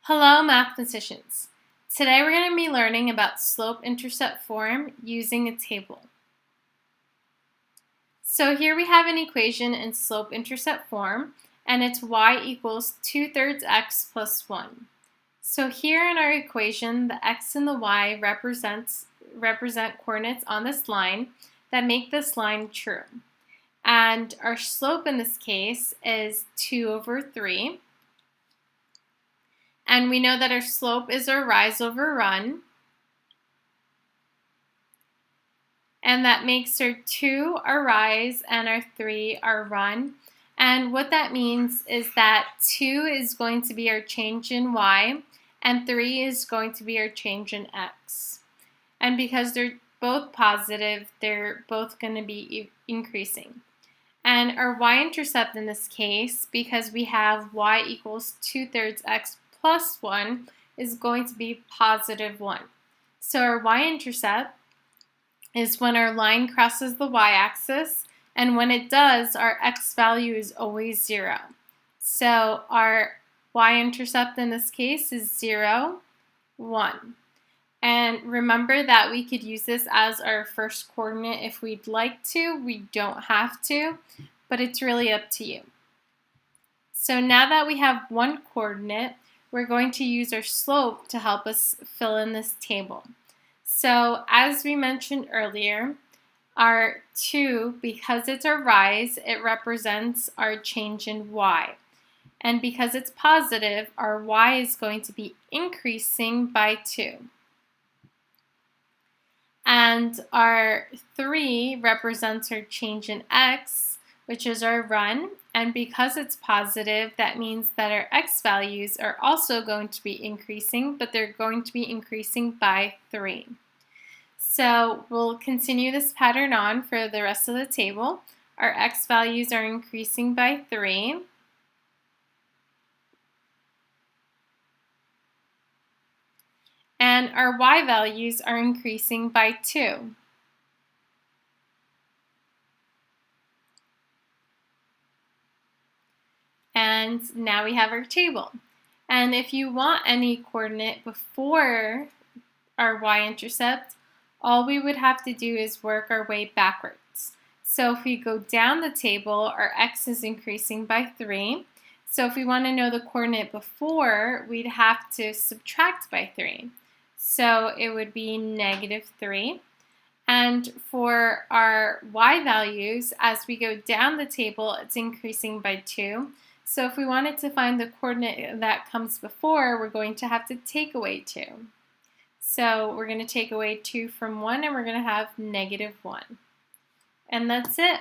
Hello, mathematicians. Today we're going to be learning about slope-intercept form using a table. So here we have an equation in slope-intercept form, and it's y equals 2/3 x plus 1. So here in our equation, the x and the y represent coordinates on this line that make this line true. And our slope in this case is 2/3. And we know that our slope is our rise over run. And that makes our 2 our rise and our 3 our run. And what that means is that 2 is going to be our change in y, and 3 is going to be our change in x. And because they're both positive, they're both going to be increasing. And our y-intercept in this case, because we have y equals 2/3 x plus 1, is going to be positive 1. So our y-intercept is when our line crosses the y-axis, and when it does, our x value is always 0. So our y-intercept in this case is 0, 1. And remember that we could use this as our first coordinate if we'd like to. We don't have to, but it's really up to you. So now that we have one coordinate, we're going to use our slope to help us fill in this table. So as we mentioned earlier, our 2, because it's our rise, it represents our change in y. And because it's positive, our y is going to be increasing by 2. And our 3 represents our change in x, which is our run. And because it's positive, that means that our x values are also going to be increasing, but they're going to be increasing by 3. So we'll continue this pattern on for the rest of the table. Our x values are increasing by 3. And our y values are increasing by 2. And now we have our table. And if you want any coordinate before our y-intercept, all we would have to do is work our way backwards. So if we go down the table, our x is increasing by 3. So if we want to know the coordinate before, we'd have to subtract by 3. So it would be -3. And for our y values, as we go down the table, it's increasing by 2. So if we wanted to find the coordinate that comes before, we're going to have to take away 2. So we're going to take away 2 from 1, and we're going to have -1. And that's it.